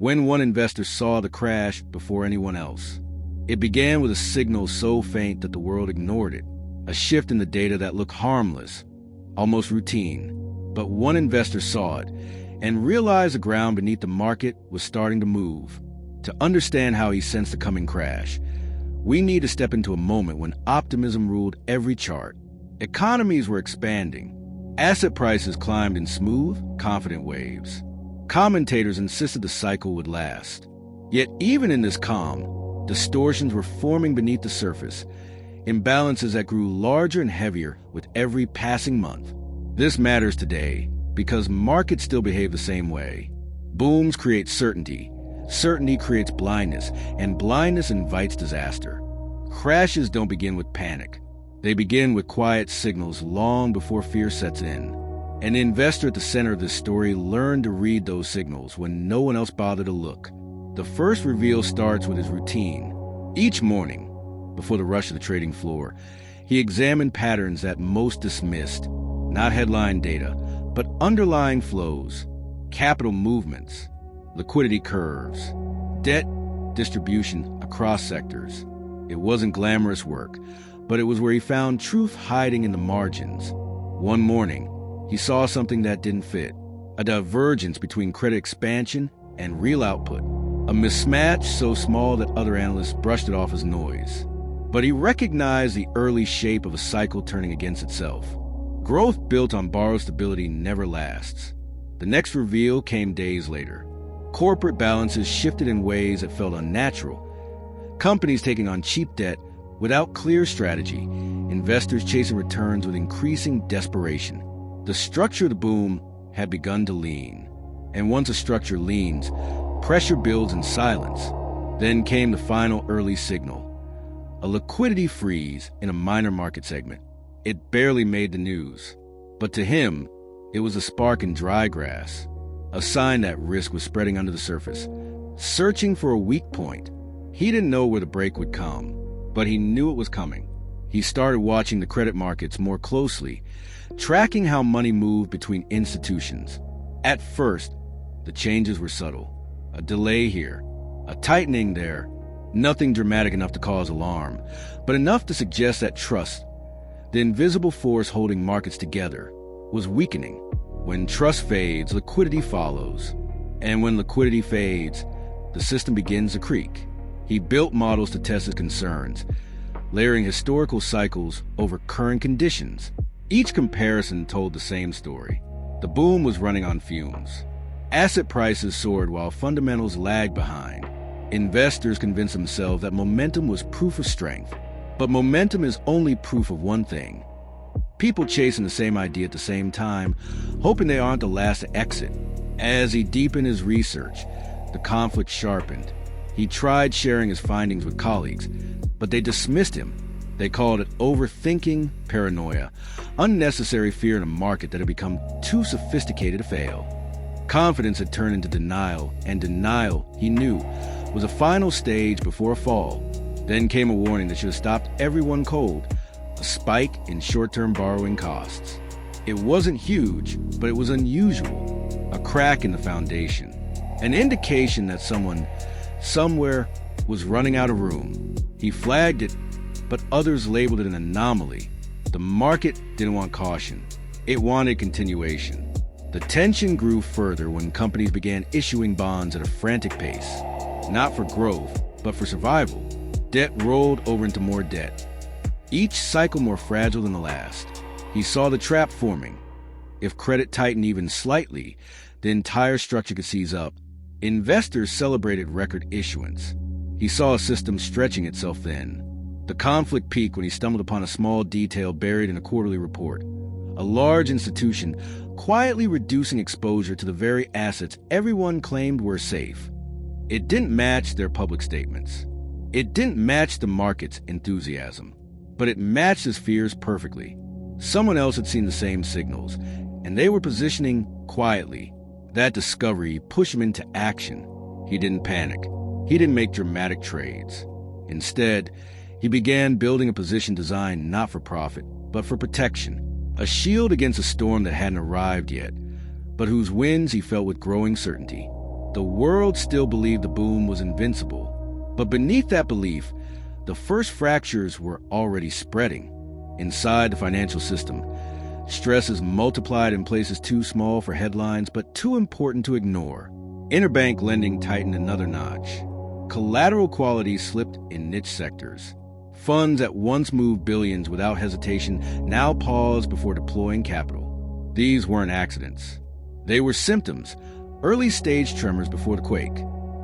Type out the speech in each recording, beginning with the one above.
when one investor saw the crash before anyone else. It began with a signal so faint that the world ignored it, a shift in the data that looked harmless, almost routine. But one investor saw it and realized the ground beneath the market was starting to move. To understand how he sensed the coming crash, we need to step into a moment when optimism ruled every chart. Economies were expanding. Asset prices climbed in smooth, confident waves. Commentators insisted the cycle would last. Yet even in this calm, distortions were forming beneath the surface, imbalances that grew larger and heavier with every passing month. This matters today because markets still behave the same way. Booms create certainty, certainty creates blindness, and blindness invites disaster. Crashes don't begin with panic. They begin with quiet signals long before fear sets in. An investor at the center of this story learned to read those signals when no one else bothered to look. The first reveal starts with his routine. Each morning, before the rush of the trading floor, he examined patterns that most dismissed, not headline data, but underlying flows, capital movements, liquidity curves, debt distribution across sectors. It wasn't glamorous work, but it was where he found truth hiding in the margins. One morning, he saw something that didn't fit, a divergence between credit expansion and real output, a mismatch so small that other analysts brushed it off as noise. But he recognized the early shape of a cycle turning against itself. Growth built on borrowed stability never lasts. The next reveal came days later. Corporate balances shifted in ways that felt unnatural. Companies taking on cheap debt without clear strategy, investors chasing returns with increasing desperation. The structure of the boom had begun to lean. And once a structure leans, pressure builds in silence. Then came the final early signal. A liquidity freeze in a minor market segment. It barely made the news. But to him, it was a spark in dry grass, a sign that risk was spreading under the surface, searching for a weak point. He didn't know where the break would come, but he knew it was coming. He started watching the credit markets more closely, tracking how money moved between institutions. At first, the changes were subtle. A delay here, a tightening there, nothing dramatic enough to cause alarm, but enough to suggest that trust, the invisible force holding markets together, was weakening. When trust fades, liquidity follows. And when liquidity fades, the system begins to creak. He built models to test his concerns, layering historical cycles over current conditions. Each comparison told the same story. The boom was running on fumes. Asset prices soared while fundamentals lagged behind. Investors convinced themselves that momentum was proof of strength. But momentum is only proof of one thing. People chasing the same idea at the same time, hoping they aren't the last to exit. As he deepened his research, the conflict sharpened. He tried sharing his findings with colleagues, but they dismissed him. They called it overthinking, paranoia, unnecessary fear in a market that had become too sophisticated to fail. Confidence had turned into denial, and denial, he knew, was a final stage before a fall. Then came a warning that should have stopped everyone cold, a spike in short-term borrowing costs. It wasn't huge, but it was unusual, a crack in the foundation, an indication that someone, somewhere, was running out of room. He flagged it, but others labeled it an anomaly. The market didn't want caution. It wanted continuation. The tension grew further when companies began issuing bonds at a frantic pace, not for growth, but for survival. Debt rolled over into more debt, each cycle more fragile than the last. He saw the trap forming. If credit tightened even slightly, the entire structure could seize up. Investors celebrated record issuance. He saw a system stretching itself thin. The conflict peaked when he stumbled upon a small detail buried in a quarterly report. A large institution quietly reducing exposure to the very assets everyone claimed were safe. It didn't match their public statements. It didn't match the market's enthusiasm, but it matched his fears perfectly. Someone else had seen the same signals, and they were positioning quietly. That discovery pushed him into action. He didn't panic. He didn't make dramatic trades. Instead, he began building a position designed not for profit, but for protection. A shield against a storm that hadn't arrived yet, but whose winds he felt with growing certainty. The world still believed the boom was invincible. But beneath that belief, the first fractures were already spreading. Inside the financial system, stress is multiplied in places too small for headlines but too important to ignore. Interbank lending tightened another notch. Collateral quality slipped in niche sectors. Funds that once moved billions without hesitation now pause before deploying capital. These weren't accidents. They were symptoms, early-stage tremors before the quake.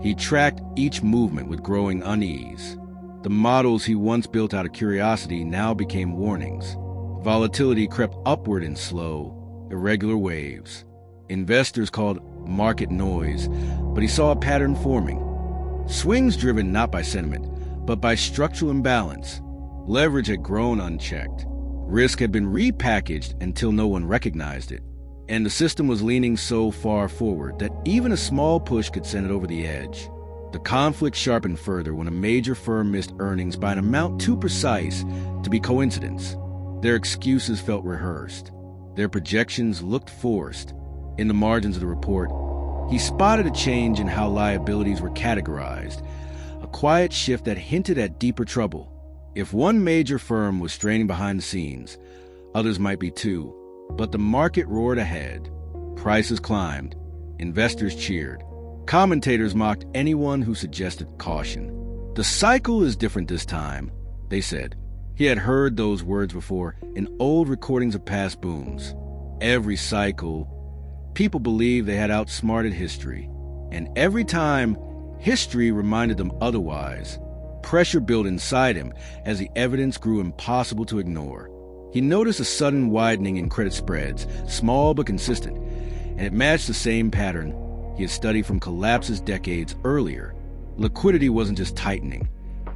He tracked each movement with growing unease. The models he once built out of curiosity now became warnings. Volatility crept upward in slow, irregular waves. Investors called market noise, but he saw a pattern forming. Swings driven not by sentiment, but by structural imbalance. Leverage had grown unchecked. Risk had been repackaged until no one recognized it. And the system was leaning so far forward that even a small push could send it over the edge. The conflict sharpened further when a major firm missed earnings by an amount too precise to be coincidence. Their excuses felt rehearsed. Their projections looked forced. In the margins of the report, he spotted a change in how liabilities were categorized, a quiet shift that hinted at deeper trouble. If one major firm was straining behind the scenes, others might be too. But the market roared ahead. Prices climbed. Investors cheered. Commentators mocked anyone who suggested caution. The cycle is different this time, they said. He had heard those words before in old recordings of past booms. Every cycle, people believed they had outsmarted history. And every time, history reminded them otherwise. Pressure built inside him as the evidence grew impossible to ignore. He noticed a sudden widening in credit spreads, small but consistent, and it matched the same pattern he had studied from collapses decades earlier. Liquidity wasn't just tightening,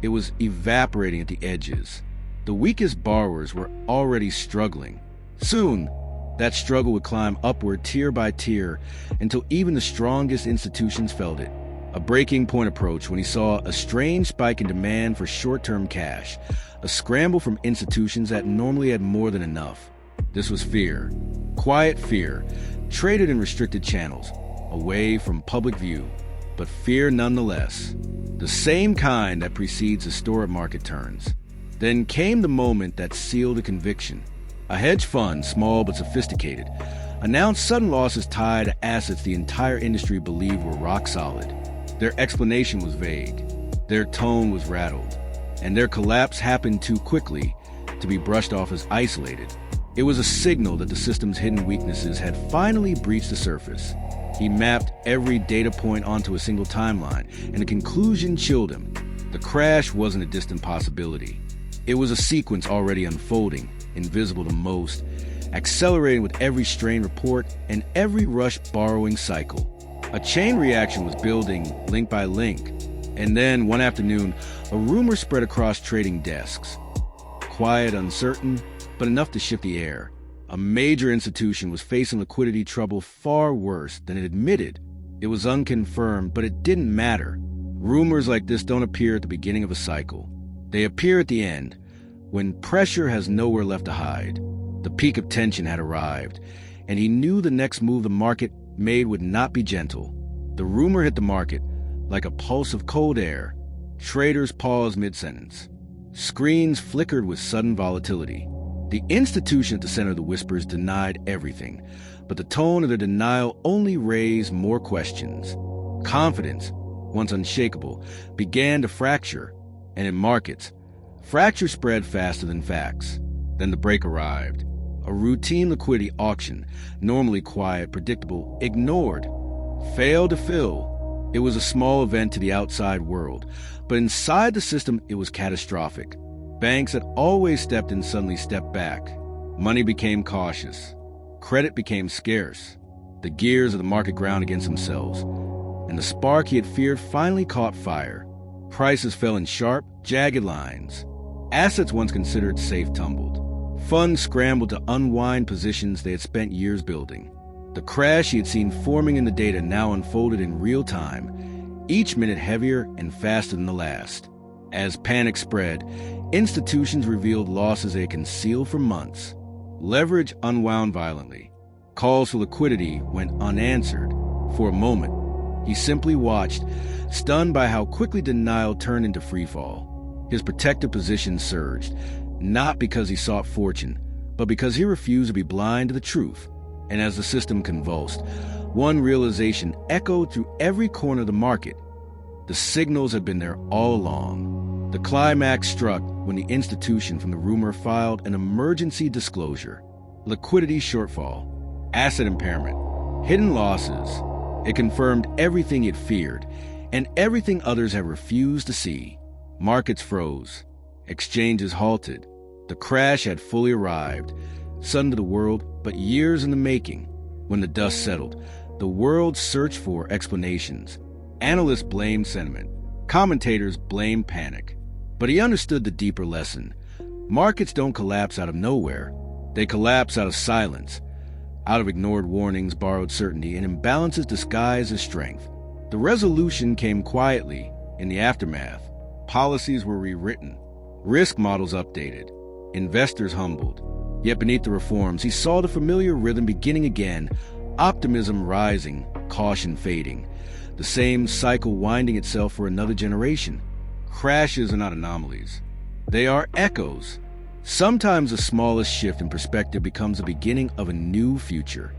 it was evaporating at the edges. The weakest borrowers were already struggling. Soon, that struggle would climb upward tier by tier until even the strongest institutions felt it. A breaking point approached when he saw a strange spike in demand for short-term cash, a scramble from institutions that normally had more than enough. This was fear, quiet fear, traded in restricted channels, away from public view, but fear nonetheless, the same kind that precedes historic market turns. Then came the moment that sealed a conviction. A hedge fund, small but sophisticated, announced sudden losses tied to assets the entire industry believed were rock solid. Their explanation was vague, their tone was rattled, and their collapse happened too quickly to be brushed off as isolated. It was a signal that the system's hidden weaknesses had finally breached the surface. He mapped every data point onto a single timeline, and the conclusion chilled him. The crash wasn't a distant possibility. It was a sequence already unfolding, invisible to most, accelerating with every strained report and every rushed borrowing cycle. A chain reaction was building, link by link, and then, one afternoon, a rumor spread across trading desks. Quiet, uncertain, but enough to shift the air. A major institution was facing liquidity trouble far worse than it admitted. It was unconfirmed, but it didn't matter. Rumors like this don't appear at the beginning of a cycle. They appear at the end, when pressure has nowhere left to hide. The peak of tension had arrived, and he knew the next move the market made would not be gentle. The rumor hit the market like a pulse of cold air. Traders paused mid-sentence. Screens flickered with sudden volatility. The institution at the center of the whispers denied everything, but the tone of their denial only raised more questions. Confidence, once unshakable, began to fracture, and in markets, fracture spread faster than facts. Then the break arrived. A routine liquidity auction, normally quiet, predictable, ignored, failed to fill. It was a small event to the outside world, but inside the system it was catastrophic. Banks that always stepped in suddenly stepped back. Money became cautious. Credit became scarce. The gears of the market ground against themselves, and the spark he had feared finally caught fire. Prices fell in sharp, jagged lines. Assets once considered safe tumbled. Funds scrambled to unwind positions they had spent years building. The crash he had seen forming in the data now unfolded in real time, each minute heavier and faster than the last. As panic spread, institutions revealed losses they had concealed for months. Leverage unwound violently. Calls for liquidity went unanswered. For a moment, He simply watched, stunned by how quickly denial turned into freefall. His protective position surged, not because he sought fortune, but because he refused to be blind to the truth. And as the system convulsed, one realization echoed through every corner of the market. The signals had been there all along. The climax struck when the institution from the rumor filed an emergency disclosure. Liquidity shortfall, asset impairment, hidden losses. It confirmed everything it feared, and everything others had refused to see. Markets froze. Exchanges halted. The crash had fully arrived, sudden to the world, but years in the making. When the dust settled, the world searched for explanations. Analysts blamed sentiment. Commentators blamed panic. But he understood the deeper lesson. Markets don't collapse out of nowhere. They collapse out of silence, out of ignored warnings, borrowed certainty, and imbalances disguised as strength. The resolution came quietly. In the aftermath, policies were rewritten, risk models updated, investors humbled. Yet beneath the reforms, he saw the familiar rhythm beginning again, optimism rising, caution fading, the same cycle winding itself for another generation. Crashes are not anomalies. They are echoes. Sometimes the smallest shift in perspective becomes the beginning of a new future.